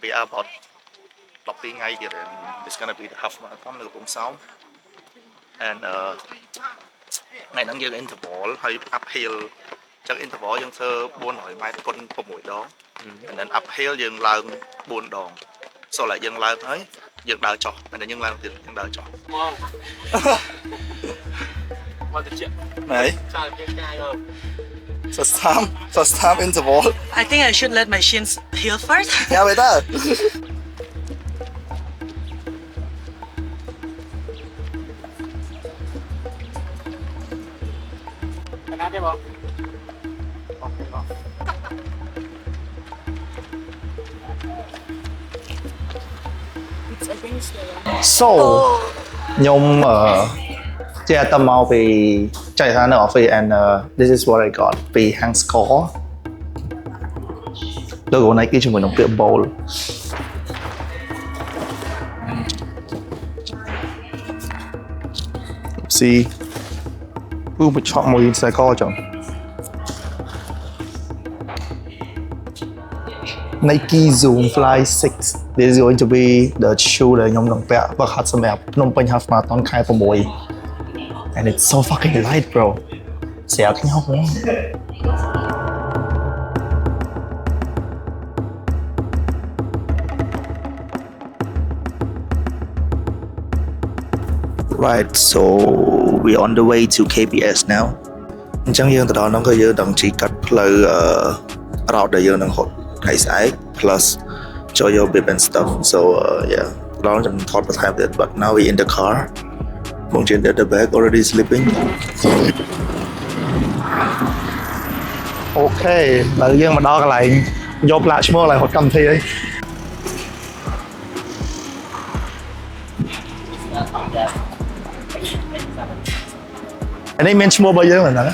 be about 12 ថ្ងៃទៀត it's gonna be the half marathon នៅកំពង់សោម and ថ្ងៃហ្នឹងយើង interval ហើយ uphill ចឹង interval យើងធ្វើ400 ម៉ែត្រគុណ6 ដង and then uphill យើងឡើង4 ដង so like យើងឡើងហើយយើងដើរចុះ and then យើងឡើងទៀតយើងដើរចុះ មកទៅជា ណែ ចាពីកាយ first time interval I think I should let my shins heal first. យ៉ាបេតា ណាទេបង so ខ្ញុំជាតមកពីចៃថានៅ office and this is what I got ពី hang score លោកអូនឯងគឺជាមួយនឹងពាក្យ bowl see ពូមកឆក់មួយ cycle ចឹង Nike Zoom Fly 6 this is going to be the shoe ដែលខ្ញុំនឹងពាក់បើហាត់សម្រាប់ភ្នំពេញ half marathon ខែ6 and it's so fucking light bro ស្រាប់ខ្ញុំហ៎ Right so we're on the way to KBS now អញ្ចឹងយើងទៅដល់នោះក៏យើងនឹងជិះកាត់ផ្លូវroute ដែលយើងនឹងហត់ថ្ងៃស្អែក plus ចូលយក bib and stuff so yeah ដល់ខ្ញុំថតបន្ថែមទៀត but now we in the car បងជិន at the back already sleeping អូខេឥឡូវយើងមកដល់កន្លែងយកផ្លាកឈ្មោះកន្លែងហត់កម្មវិធីហើយនេះមានឈ្មោះរបស់យើងហ្នឹង ណា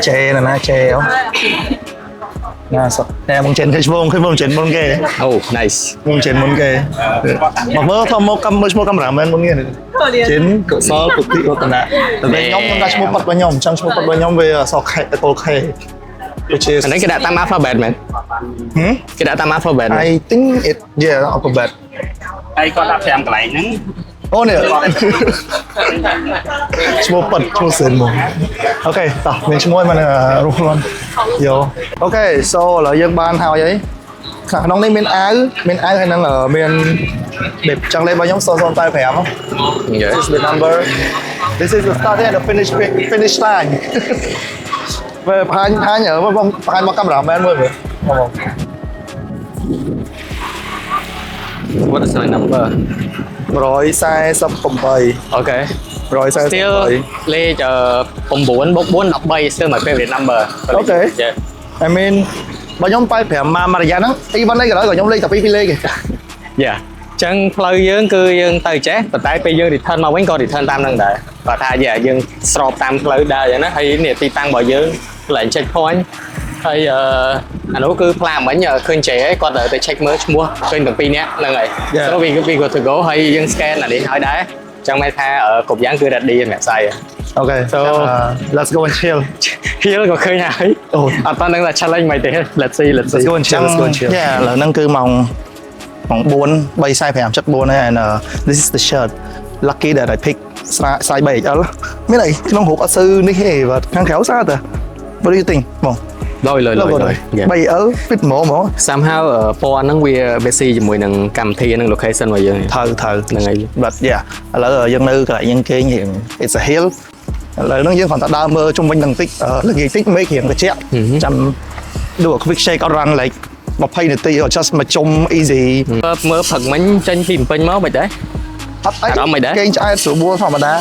ចេណាចេអូណាសតែបងចេនឃើញឈ្មោះឃើញបងចេនមុនគេអូ nice បងចេនមុនគេមកមើលថតមកកម្មមើលឈ្មោះកាមេរ៉ាមែនមុនគេចេនកុសលពុទ្ធិរតនៈតែខ្ញុំដាក់ឈ្មោះប៉ាត់របស់ខ្ញុំអញ្ចឹងឈ្មោះប៉ាត់របស់ខ្ញុំវាអក្សរខេកូលខេ which is អានេះគេដាក់តាម alphabet មែនគេដាក់តាម alphabet I think it yeah alphabet ហើយគាត់ដាក់5កន្លែងហ្នឹង អូនេះឈ្មោះប៉ាត់ឈ្មោះសិនមកអូខេតោះមានឈ្មោះមិនរស់luôn យកអូខេ so ឥឡូវយើងបានហើយអីក្នុងនេះមានអាវហើយនឹងមានបែបចង់លេខរបស់ខ្ញុំ0085 This is the number This is the start and the finish line បើបង្ហាញបងបង្ហាញមកកាមេរ៉ាមែនមើលមើល What is my number 148 Okay 148 Still លេខ9 + 4 13 still my favorite number Okay I mean បើខ្ញុំ85មករយៈហ្នឹង even នេះក៏ដោយក៏ខ្ញុំលេខតែ2លេខទេ Yeah ចឹងផ្លូវយើងគឺយើងទៅចេះប៉ុន្តែពេលយើង return មកវិញក៏ return តាមហ្នឹងដែរបើថាយើងស្របតាមផ្លូវដែរអញ្ចឹងណាហើយនេះទីតាំងរបស់យើងកន្លែង check point ហើយអានោះគឺផ្លាមិញឃើញចេះហើយគាត់ទៅ check មើលឈ្មោះឃើញទាំងពីរនាក់ហ្នឹងហើយ So we go to go ហើយយើង scan អានេះហើយដែរចឹងមិនថាគ្រប់យ៉ាងគឺ ready សម្រាប់ស្អី Okay so let's go and chill ក៏ឃើញហើយអត់តនឹងថា challenge មិនទេ let's see let's go and chill Yeah ឥឡូវហ្នឹងគឺម៉ោង 4 3:45 7:4ហើយ and this is the shirt lucky that I pick size 3XL មានអីក្នុងរូបអត់សូវនេះទេបើខាងក្រៅស្អាតតែ What do you think បងលយ 3XL fit ហ្មង somehow ពណ៌ហ្នឹងវាស៊ីជាមួយនឹងកម្មវិធីនិង location របស់យើងត្រូវហ្នឹងហើយ but yeah ឥឡូវយើងនៅកន្លែងយើងគេងរៀង it's a hill ឥឡូវហ្នឹងយើងគ្រាន់តែដើរមើលជុំវិញនឹងតិចល្ងាចតិចមេឃរៀងត្រជាក់ចាំ do a quick shake out run like 20 នាទី just មកជុំ easy មើលព្រឹកមិញចេញពីពេញមកមិនដែរអត់អីគេងឆ្អែតស្រួលធម្មតា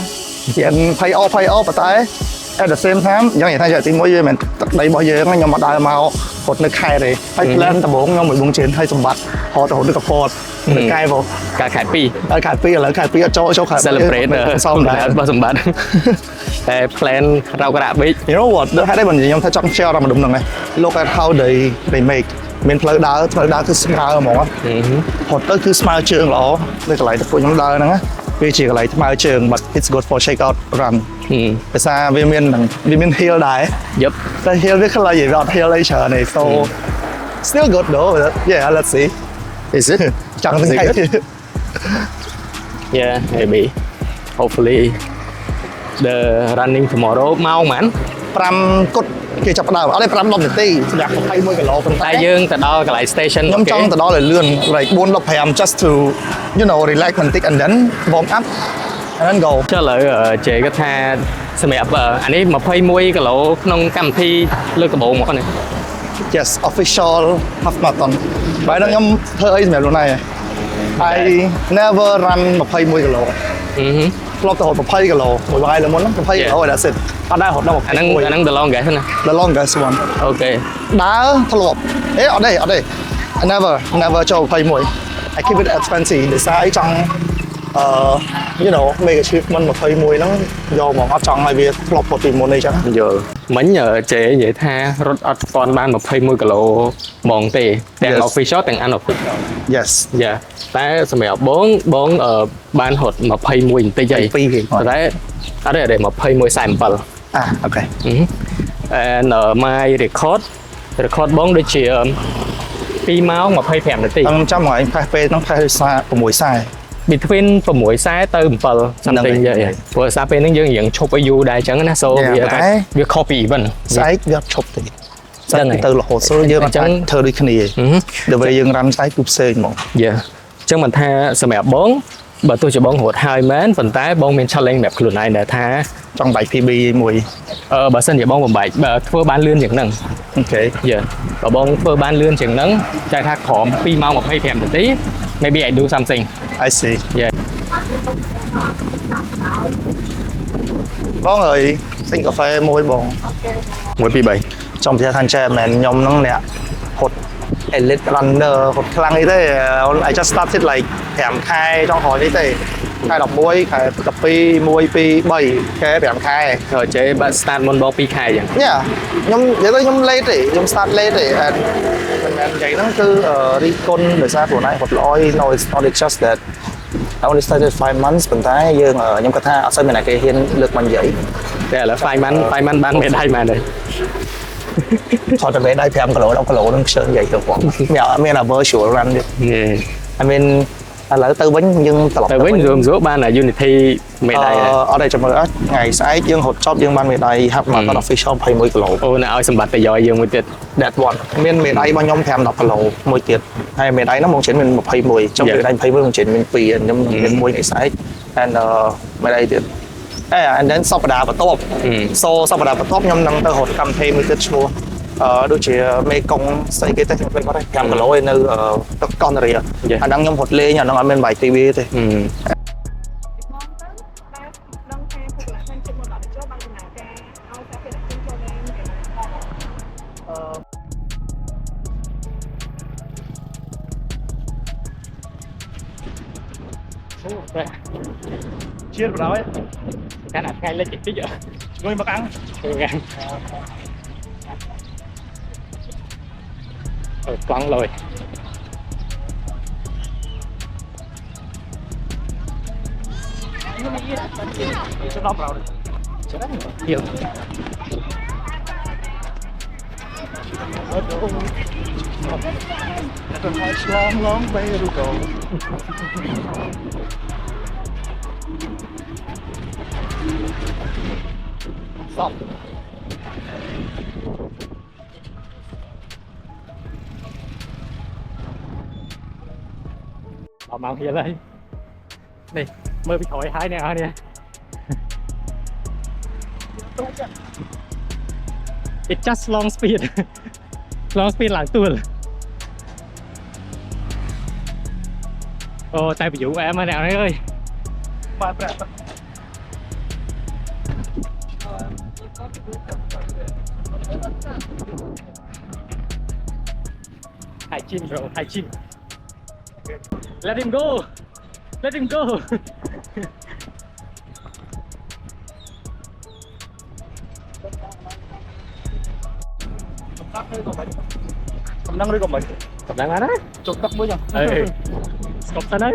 យើងភ័យអប៉ុន្តែ at the same time យ៉ាងនិយាយថាទី1វាមិនទឹកដីរបស់យើងខ្ញុំមកដើរមកហត់នៅខេត្តទេហើយ plan ដំបូងខ្ញុំមួយបងជិនហើយសម្បត្តិហត់រហូតដល់កពតនៅកែបងកាខេត្ត2ហើយខេត្ត2ឥឡូវខេត្ត2អត់ចូលខេត្ត celebrate សមដែរបើសម្បត្តិតែ plan រោគរ៉ាប៊ី You know what ហេតុអីបើខ្ញុំថាចង់ share ដល់ម្ដុំហ្នឹងឯង Look at how they make មានផ្លូវដើរគឺស្មើហ្មងហត់ទៅគឺស្មើជើងល្អនៅកន្លែងទៅពួកខ្ញុំដើរហ្នឹងណា វាជាកន្លែងថ្មើរជើង but it's good for shake out run ភាសាវាមាន hill ដែរ Yep តែ hill វាខ្លីវាអត់ hill អីច្រើនទេ so still good though yeah let's see Is it ចង់ទៅ Yeah maybe hopefully the running tomorrow ម៉ោងហ្មង 5 គត់គេចាប់ផ្ដើមអត់ទេ5 10នាទីសម្រាប់21គីឡូប៉ុន្តែ តែយើងទៅដល់កន្លែង station ខ្ញុំចង់ទៅដល់ឲ្យលឿន like 4:15 just to you know relax បន្តិច and then warm up and then go ចុះឥឡូវជេគាត់ថាសម្រាប់អានេះ21គីឡូក្នុងកម្មវិធីលើកដំបូងមកនេះ yes official half marathon បើហ្នឹងខ្ញុំធ្វើអីសម្រាប់ខ្លួនឯង I never run 21គីឡូធ្លាប់ទៅរត់20គីឡូមួយថ្ងៃលើមុនហ្នឹង20គីឡូ that's it អត់ដែររត់ដល់ អាហ្នឹង the longest ណា the longest one អូខេ ដើរធ្លាប់អត់ទេ I never ចូល21 I keep it at 20 ដោយសារអីចង់you know make achievement 21ហ្នឹងយកមកអត់ចង់ឲ្យវាធ្លាប់ផុតពីមុនអីចឹង យល់មិញជេនិយាយថារត់អត់ទាន់បាន21គីឡូហ្មងទេទាំង official ទាំង unofficial yes យ៉ាតែសម្រាប់បងបានរត់21បន្តិចហើយតែអត់ទេ21:47អូខេ and my record បងដូចជា2ម៉ោង25នាទី ខ្ញុំចាំឲ្យផេះពេលហ្នឹងផេះ6:40 between 6:40ទៅ7 something យេព្រោះសារពេលហ្នឹងយើងរៀងឈប់ឲ្យយូរដែរអញ្ចឹងណា so វា copy event ស្អែកវាឈប់ទេស្អែកទៅរហូតសូលយើងអញ្ចឹងធ្វើដូចគ្នាដើម្បីយើងរ៉ាំស្អែកគឺផ្សេងហ្មង យេអញ្ចឹងមិនថាសម្រាប់បងបើទោះជាបងរត់ហើយមែនប៉ុន្តែបងមាន challenge សម្រាប់ខ្លួនឯងដែរថាចង់បែក PB មួយបើសិនជាបងបំបែកបើធ្វើបានលឿនជាងហ្នឹង អូខេ យេបើបងធ្វើបានលឿនជាងហ្នឹងចែកថាក្រោម2ម៉ោង25នាទី maybe I do something I see yeah បងអើយទិញកាហ្វេមួយបង1 2 3ចំផ្ទះខាងចែមែនខ្ញុំហ្នឹងអ្នកហត់ elite runner ហត់ខ្លាំងអីទេ I just started like 5ខែចុងក្រោយនេះទេខែ11ខែ12 1 2 3ខែ5ខែជេបើ start មុនបង2ខែអញ្ចឹង Yeah ខ្ញុំនិយាយទៅខ្ញុំ late ទេខ្ញុំ start late ទេ and មិនមែននិយាយហ្នឹងគឺរីកគុណដោយសារខ្លួនឯងហត់ល្អ no it's not just that I only started 5 months ប៉ុន្តែយើងខ្ញុំគាត់ថាអត់សូវមានអ្នកគេហ៊ានលើកមកនិយាយតែឥឡូវ5 month បានមេដាយមែនទេថតតែមេដាយ5គីឡូ10គីឡូនឹងខ្ជិលនិយាយទៅផងមាន virtual run ទៀត I mean ឥឡូវទៅវិញយើងត្រឡប់ទៅវិញរួមបាន Unity មេដាយអត់ទេចាំមើលថ្ងៃស្អែកយើងរត់ចប់យើងបានមេដាយ half marathon official 21គីឡូអូនៅឲ្យសម្បត្តិតយ៉យយើងមួយទៀត that one មានមេដាយរបស់ខ្ញុំ5 10គីឡូមួយទៀតហើយមេដាយហ្នឹងមកចេញមាន21ចុះមេដាយ21មកចេញមាន2ខ្ញុំមានមួយថ្ងៃស្អែក and មេដាយទៀតand then សប្តាហ៍បន្ទាប់សប្តាហ៍បន្ទាប់ខ្ញុំនឹងទៅរត់កម្មវិធីមួយទៀតឈ្មោះដូចជាមេកុងស្អីគេទៅខ្ញុំមិនគាត់ទេ5គីឡូឯនៅទឹកកោះនារីអាហ្នឹងខ្ញុំរត់លេងអាហ្នឹងអត់មានបាយ TV ទេជាបណ្ដោយកាន់តែថ្ងៃលិចតិចជួយមកកាំងកង់លុយចំណាប់ប្រោច្រើនហៀវទៅហើយឆ្លងឡងបីរូកោសពមកហៀលហើយនេះមើលពីក្រោយហើយអ្នកអរនេះ It just long speed ឡើងទួលអូតែ view អែមអ្នកនេះអើយបាទប្រាក់Hai chin bro, hai chin. Let him go. Let him go. កំណឹងឬក៏មិនកំដៅណាចុកទឹកមួយចឹងស្កប់ទៅហើយ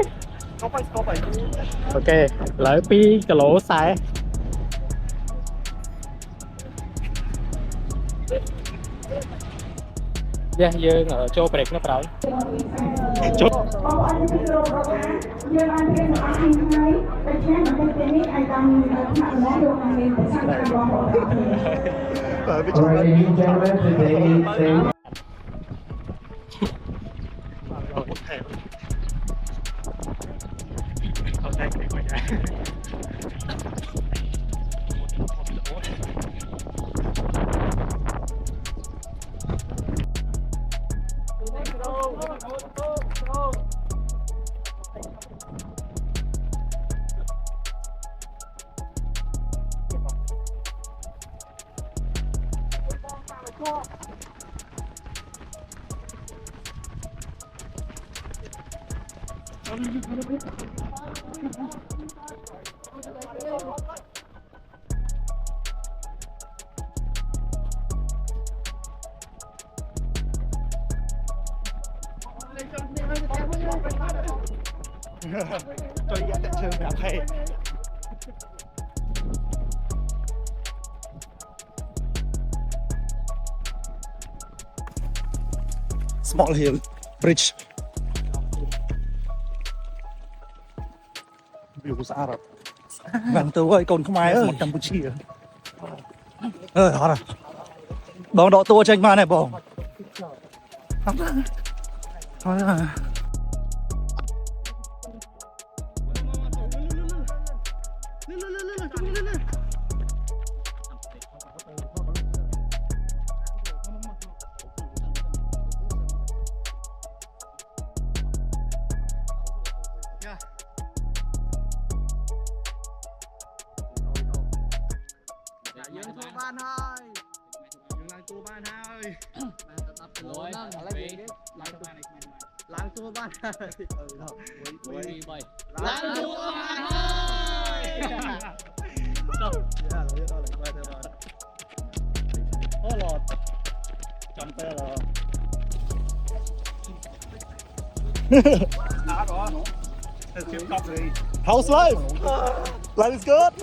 អូខេឥឡូវ2គីឡូ40យើងចូល break នៅក្រោយជប់ យើងអាចមានអាហារថ្ងៃតែឆ្នាំបន្តិចនេះអាចតាមថ្នាក់ម្ដងយកមកមានប្រសាទរបស់បងប្អូន Ladies and gentlemen, today is tôi dắt tại trường gặp hay Small Hill Bridge view xa rồi gần từ ơi còn không ai ơi Campuchia đó rồi bóng độ tua tranh ma này bóng thôi à dương tua ban hơi dương lang tua ban hơi lối lang tua ban hơi lang tua ban hơi ô lọt chọn tơ rồi How's life? Life is good.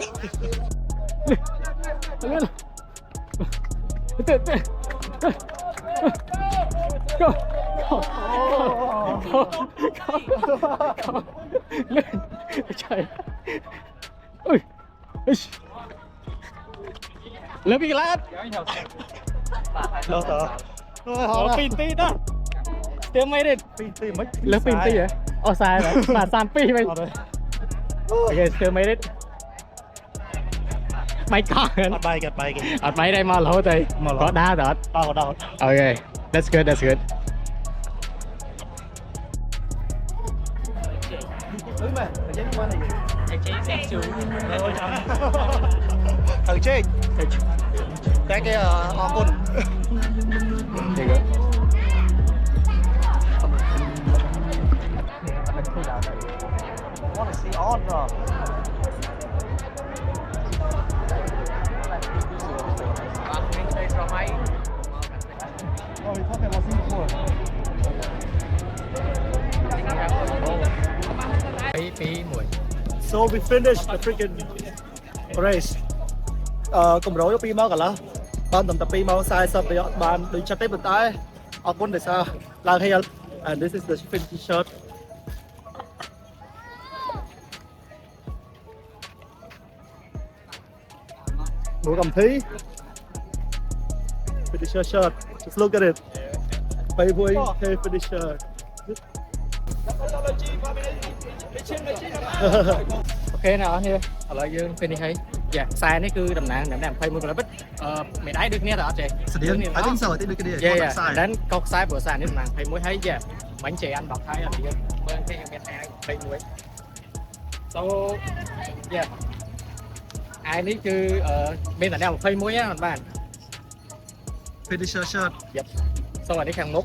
Trời ơi lớp cái lát Đâu tờ? pin tí đó tiêu mấy đi Pin mấy? lớp pin tí vậy sai rồi mà sam pi mày ok tiêu mấy đi mày có Bắt bay kìa. ở mấy đây mà lỗ thì có đá rồi Đâu. ok that's good Thằng chết. Cái con. There you go. I wanna see on bro. Oh, we talking about Singapore. Phí mùi So we finished the freaking race. Cùng rối pi máu cả lá. Ban tầm tập pi máu sai sập thì ban đứng chặt tay bên tay. Ở quân để sao? Lang hay and this is the finish shirt. Mũ cầm thí. Finisher shirt. Just look at it. Playboy finisher. ok nào anh ở lại dương finish hay dạ sai này cứ đầm nặng phây mùi là bích mày đáy được nè đó chị I think so. I think look at it. yeah đến cốc sai bữa sai này đầm nặng phây mùi hay dạ bánh chè ăn bọc thái ở đây bên cái em nghe phây mùi so yeah ai này cứ bên là đeo phây mùi á bạn Finisher shirt. yep xong rồi đi khang múc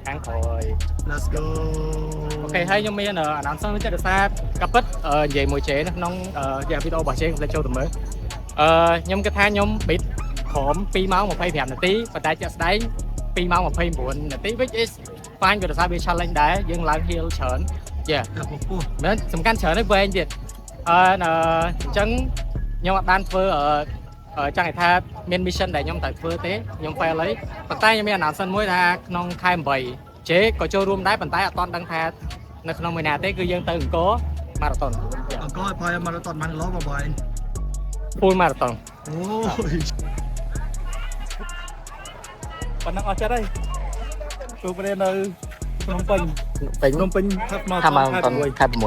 khang khỏi Let's go. ok hay nhưng mà anh ăn xong nó chắc được xa cặp ít về mùi chế nó giờ video bỏ chế lên châu tụi mới nhưng cái thang nhóm bị khổm pi máu một phay phèm là tí và đại chất đấy pi máu một phay buồn là tí which is fine cho được sao bị challenge đá nhưng lại heel chởn Yeah តែពពោះ មិនសំខាន់ច្រើនទេវែងទៀតអញ្ចឹងខ្ញុំអត់បានធ្វើចង់និយាយថាមាន mission ដែលខ្ញុំត្រូវធ្វើទេខ្ញុំ fail ហើយប៉ុន្តែខ្ញុំមាន announcement មួយថាក្នុងខែ8ជេក៏ចូលរួមដែរប៉ុន្តែអត់ទាន់ដឹងថានៅក្នុងមួយណាទេគឺយើងទៅអង្គរ marathon អង្គឲ្យផាយមកដល់បានឡោបង full marathon អូយប៉ុណ្ណឹងអស់ចិត្តហើយជួបគ្នានៅភ្នំពេញ ពេញ ភ្នំពេញថាមក marathon ខែ6